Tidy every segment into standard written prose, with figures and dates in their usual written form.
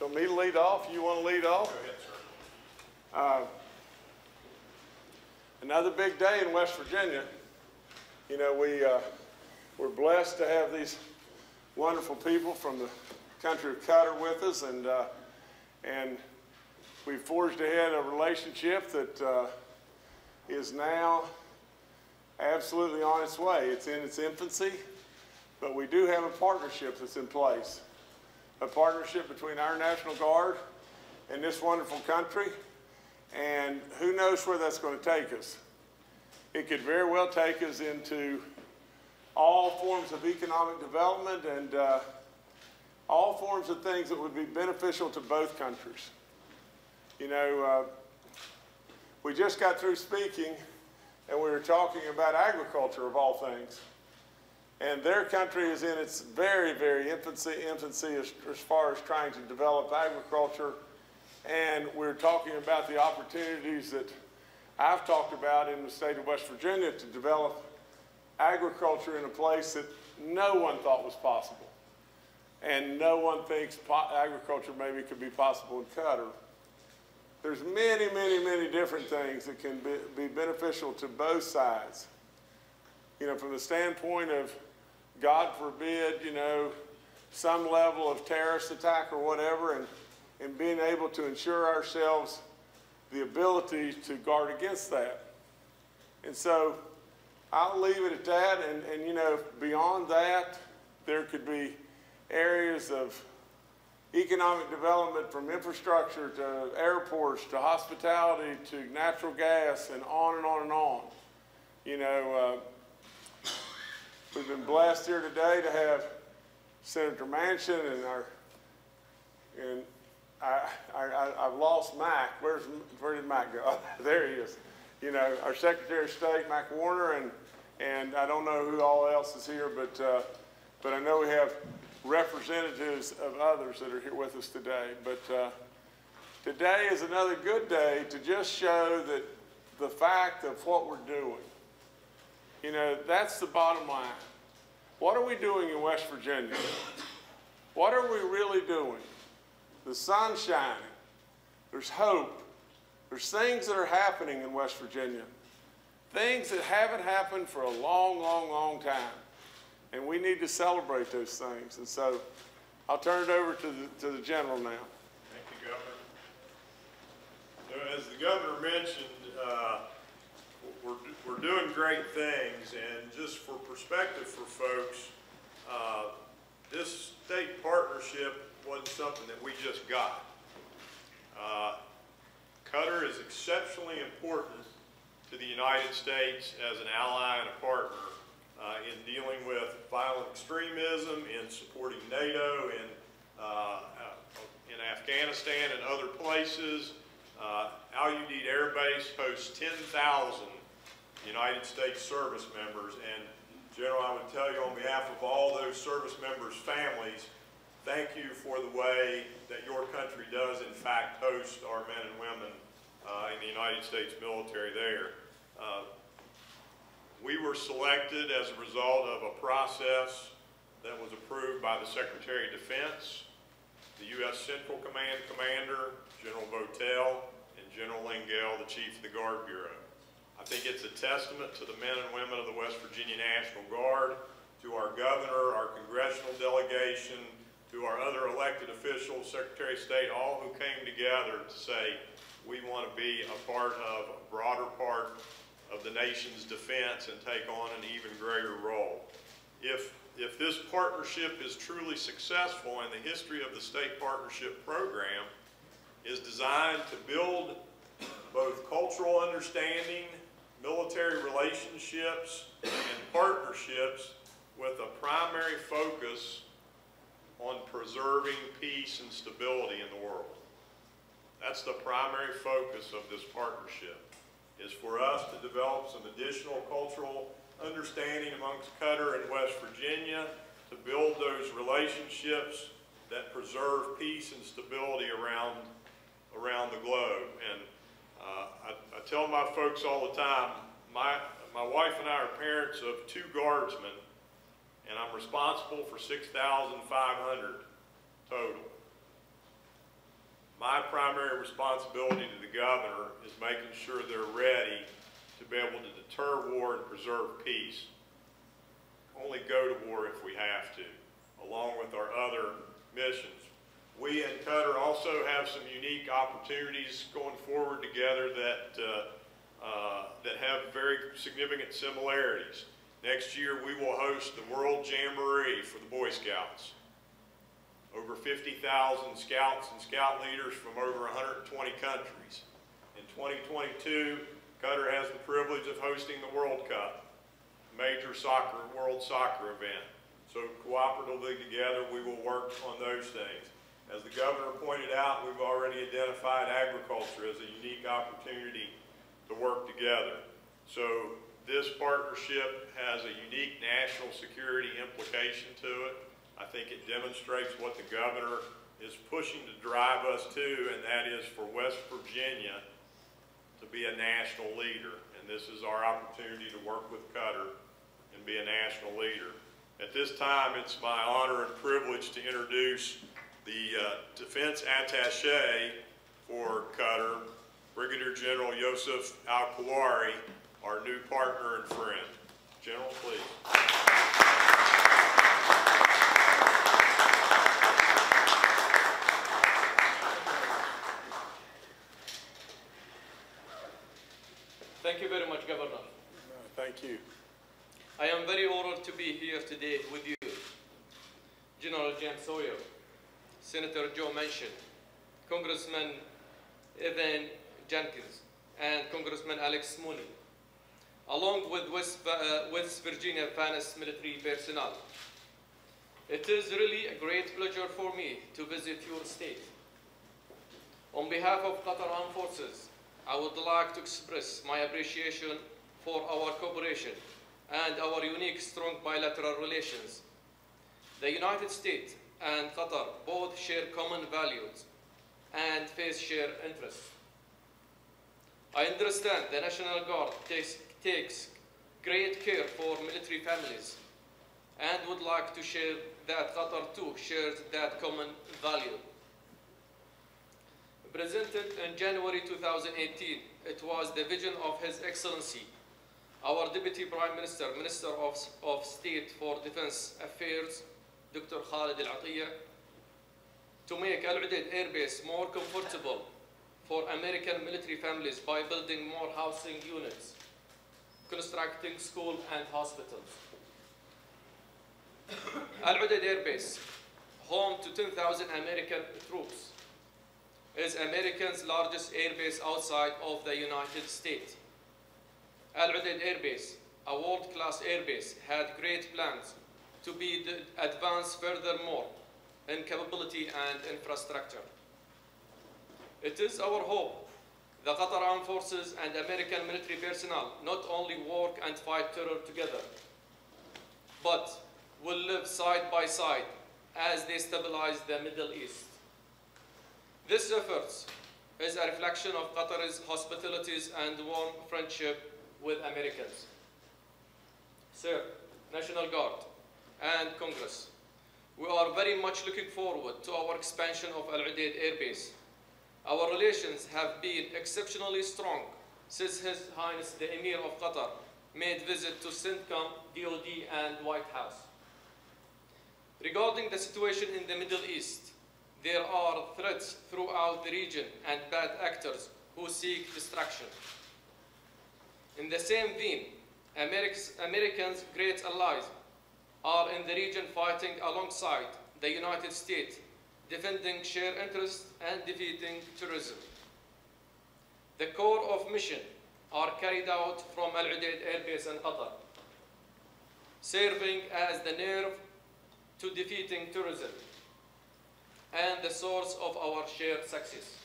want me to lead off? You want to lead off? Go ahead, sir. Another big day in West Virginia. You know, we're blessed to have these wonderful people from the country of Qatar with us, and we forged ahead a relationship that is now absolutely on its way. It's in its infancy, but we do have a partnership that's in place. A partnership between our National Guard and this wonderful country, and who knows where that's going to take us. It could very well take us into all forms of economic development and all forms of things that would be beneficial to both countries. You know, we just got through speaking and we were talking about agriculture of all things. And their country is in its very, very infancy as far as trying to develop agriculture. And we're talking about the opportunities that I've talked about in the state of West Virginia to develop agriculture in a place that no one thought was possible. And no one thinks agriculture maybe could be possible in Qatar. There's many, many, many different things that can be beneficial to both sides. You know, from the standpoint of, God forbid, you know, some level of terrorist attack or whatever, and being able to ensure ourselves the ability to guard against that. And so I'll leave it at that, and you know, beyond that, there could be areas of economic development from infrastructure to airports to hospitality to natural gas and on and on and on. You know, we've been blessed here today to have Senator Manchin and I've lost Mac. Where did Mac go? Oh, there he is. You know, our Secretary of State, Mac Warner, and I don't know who all else is here, but I know we have representatives of others that are here with us today. But today is another good day to just show that the fact of what we're doing. You know, that's the bottom line. What are we doing in West Virginia? What are we really doing? The sun's shining. There's hope. There's things that are happening in West Virginia. Things that haven't happened for a long, long, long time. And we need to celebrate those things. And so I'll turn it over to the General now. Thank you, Governor. As the Governor mentioned, we're doing great things, and just for perspective for folks, this state partnership wasn't something that we just got. Qatar is exceptionally important to the United States as an ally and a partner in dealing with violent extremism, in supporting NATO, in Afghanistan and other places. Al-Udeid Air Base hosts 10,000 United States service members, and General, I would tell you on behalf of all those service members' families, thank you for the way that your country does in fact host our men and women in the United States military there. We were selected as a result of a process that was approved by the Secretary of Defense, the U.S. Central Command Commander, General Votel, and General Lingale, the Chief of the Guard Bureau. I think it's a testament to the men and women of the West Virginia National Guard, to our governor, our congressional delegation, to our other elected officials, Secretary of State, all who came together to say we want to be a part of a broader part of the nation's defense and take on an even greater role. If this partnership is truly successful, and the history of the state partnership program is designed to build both cultural understanding, military relationships, and partnerships with a primary focus on preserving peace and stability in the world. That's the primary focus of this partnership, is for us to develop some additional cultural understanding amongst Qatar and West Virginia, to build those relationships that preserve peace and stability around the globe. And I tell my folks all the time, my wife and I are parents of 2 guardsmen, and I'm responsible for 6,500 total. My primary responsibility to the governor is making sure they're ready to be able to deter war and preserve peace. Only go to war if we have to, along with our other missions. We in Qatar also have some unique opportunities going forward together that have very significant similarities. Next year we will host the World Jamboree for the Boy Scouts. Over 50,000 scouts and scout leaders from over 120 countries. In 2022, Qatar has the privilege of hosting the World Cup, a major world soccer event. So cooperatively together, we will work on those things. As the governor pointed out, we've already identified agriculture as a unique opportunity to work together. So this partnership has a unique national security implication to it. I think it demonstrates what the governor is pushing to drive us to, and that is for West Virginia to be a national leader. And this is our opportunity to work with Qatar and be a national leader. At this time, it's my honor and privilege to introduce the Defense Attaché for Qatar, Brigadier General Yousef Al-Kuwari, our new partner and friend. General, please. Thank you very much, Governor. Thank you. I am very honored to be here today with you, General James Sawyer, Senator Joe Manchin, Congressman Evan Jenkins, and Congressman Alex Mooney, along with West Virginia finest military personnel. It is really a great pleasure for me to visit your state. On behalf of Qatar Armed Forces, I would like to express my appreciation for our cooperation and our unique, strong bilateral relations. The United States and Qatar both share common values and face shared interests. I understand the National Guard takes great care for military families and would like to share that Qatar too shares that common value. Presented in January 2018, it was the vision of His Excellency, our Deputy Prime Minister, Minister of State for Defense Affairs, Dr. Khalid to make Al-Udeid Air Base more comfortable for American military families by building more housing units, constructing schools and hospitals. Al-Udeid Air Base, home to 10,000 American troops, is America's largest air base outside of the United States. Al-Udeid Air Base, a world-class air base, had great plans to be advanced furthermore in capability and infrastructure. It is our hope the Qatar Armed Forces and American military personnel not only work and fight terror together, but will live side by side as they stabilize the Middle East. This effort is a reflection of Qatar's hospitalities and warm friendship with Americans. Sir, National Guard, and Congress, we are very much looking forward to our expansion of Al-Udeid Air Base. Our relations have been exceptionally strong since His Highness the Emir of Qatar made visit to CENTCOM, DOD, and White House. Regarding the situation in the Middle East, there are threats throughout the region and bad actors who seek destruction. In the same vein, Americans' great allies are in the region fighting alongside the United States, defending shared interests and defeating terrorism. The core of mission are carried out from Al-Udeid Air Base in Qatar, serving as the nerve to defeating terrorism and the source of our shared success.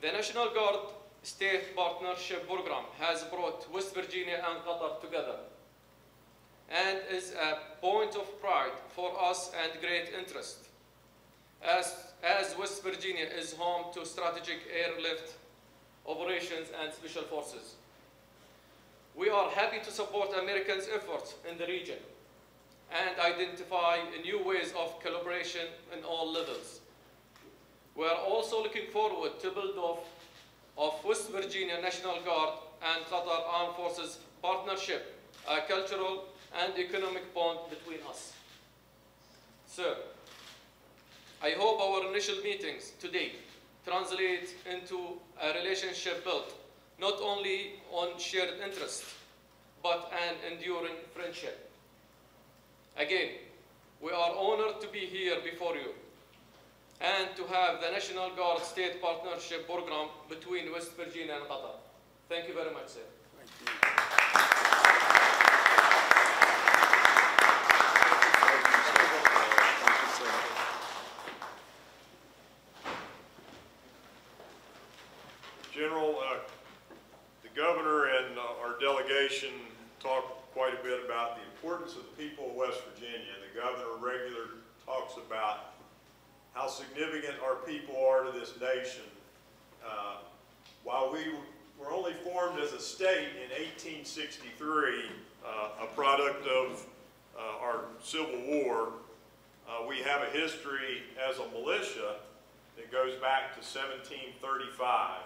The National Guard State Partnership Program has brought West Virginia and Qatar together and is a point of pride for us and great interest, as West Virginia is home to strategic airlift operations and special forces. We are happy to support Americans' efforts in the region and identify new ways of collaboration in all levels. We are also looking forward to build off of West Virginia National Guard and Qatar Armed Forces partnership, a cultural and economic bond between us. Sir, I hope our initial meetings today translate into a relationship built not only on shared interests, but an enduring friendship. Again, we are honored to be here before you and to have the National Guard State Partnership Program between West Virginia and Qatar. Thank you very much, sir. Thank you. General, the governor and our delegation talked quite a bit about the importance of the people of West Virginia. The governor regularly talks about how significant our people are to this nation. While we were only formed as a state in 1863, a product of our Civil War, we have a history as a militia that goes back to 1735.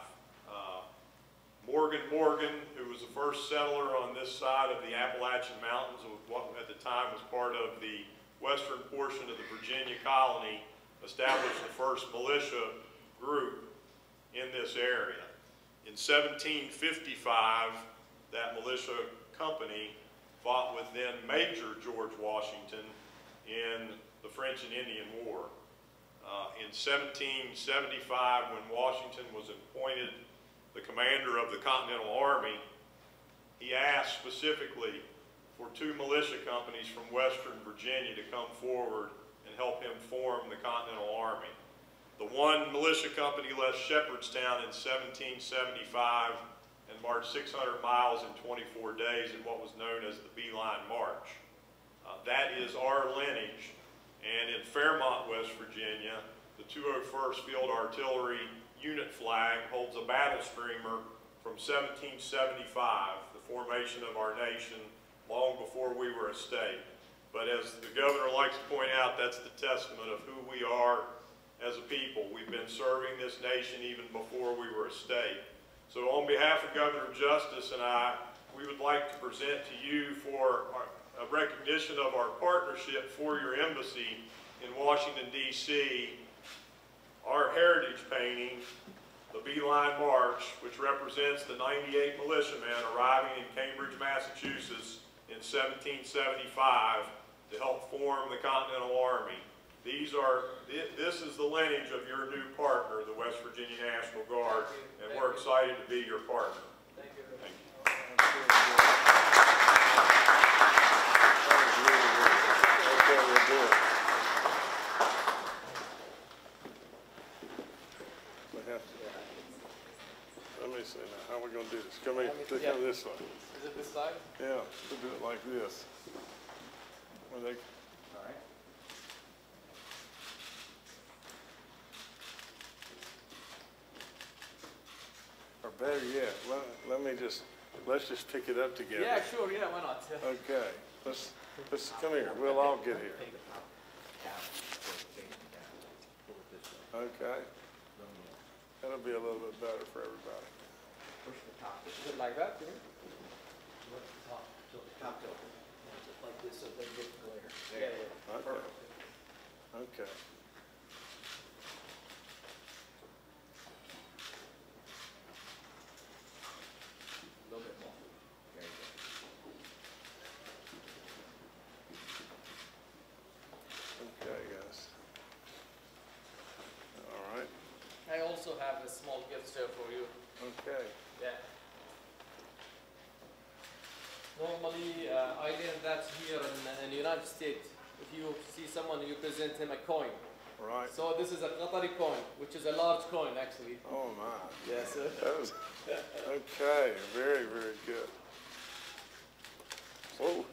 Morgan, who was the first settler on this side of the Appalachian Mountains, what at the time was part of the western portion of the Virginia colony, established the first militia group in this area. In 1755, that militia company fought with then Major George Washington in the French and Indian War. In 1775, when Washington was appointed the commander of the Continental Army, he asked specifically for 2 militia companies from Western Virginia to come forward and help him form the Continental Army. The one militia company left Shepherdstown in 1775 and marched 600 miles in 24 days in what was known as the Beeline March. That is our lineage. And in Fairmont, West Virginia, the 201st Field Artillery unit flag holds a battle streamer from 1775, the formation of our nation, long before we were a state. But as the governor likes to point out, that's the testament of who we are as a people. We've been serving this nation even before we were a state. So on behalf of Governor Justice and I, we would like to present to you for a recognition of our partnership for your embassy in Washington, D.C., our heritage painting, the Beeline March, which represents the 98 militiamen arriving in Cambridge, Massachusetts in 1775 to help form the Continental Army. This is the lineage of your new partner, the West Virginia National Guard, and we're excited to be your partner. Thank you. Thank you. Okay, we'll do it. Let me see now, how are we going to do this? Come here, come this way. Is it this side? Yeah, we'll do it like this. When they, All right. or better yet, let's just pick it up together. Yeah, sure, yeah, why not? Okay, let's come here. We'll all get here. Okay. That'll be a little bit better for everybody. Push the top. Is it like that? Top, so the top tilted. Just like this so they get glare. Yeah. Okay. Perfect. Okay. A little bit more. There you go. Okay, guys. All right. I also have a small gift here for you. Okay. Yeah. Normally, I learned that here in the United States, if you see someone, you present him a coin. Right. So this is a Qatari coin, which is a large coin, actually. Oh, my. Yes, sir. That was, okay, very, very good. Whoa.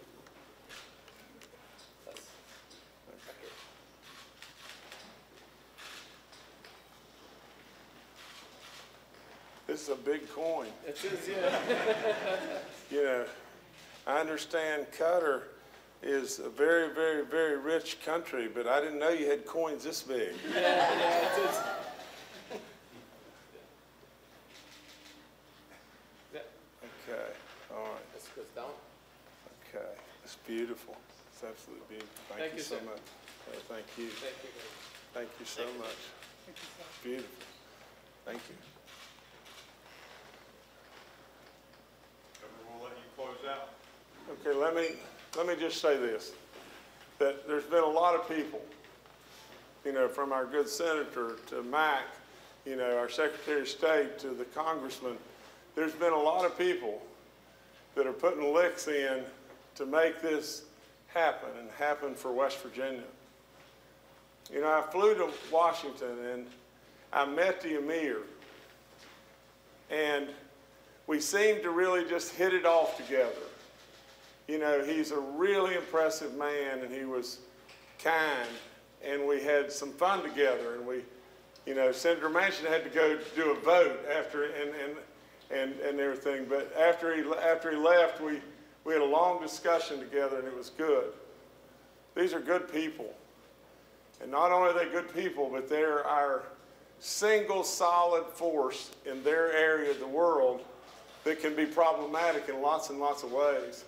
That's, This is a big coin. it is, yeah. You know, I understand Qatar is a very, very, very rich country, but I didn't know you had coins this big. Okay, all right. This goes down. Okay, it's beautiful. It's absolutely beautiful. Thank you so sir. much. Thank you. Thank you. Thank you so much. Beautiful. Thank you. We'll let you close out. Okay, let me just say this, that there's been a lot of people, you know, from our good senator to Mac, you know, our Secretary of State to the congressman. There's been a lot of people that are putting licks in to make this happen and happen for West Virginia. You know, I flew to Washington and I met the Emir, and we seemed to really just hit it off together. You know, he's a really impressive man, and he was kind, and we had some fun together, and we, you know, Senator Manchin had to go do a vote after, and everything, but after he left, we had a long discussion together, and it was good. These are good people, and not only are they good people, but they're our single solid force in their area of the world that can be problematic in lots and lots of ways.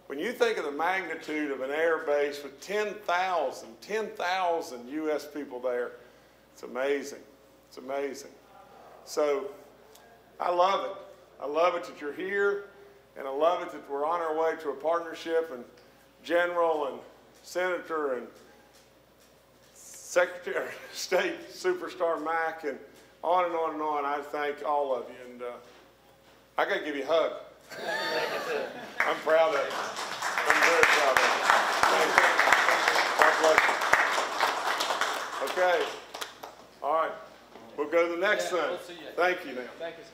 When you think of the magnitude of an air base with 10,000 U.S. people there, it's amazing. It's amazing. So I love it. I love it that you're here, and I love it that we're on our way to a partnership, and General and Senator and Secretary of State Superstar Mac, and on and on and on. I thank all of you, and I got to give you a hug. I'm proud of you. I'm very proud of you. God bless you. Okay. All right. We'll go to the next thing. We'll see you. Thank you now. Thank you, sir.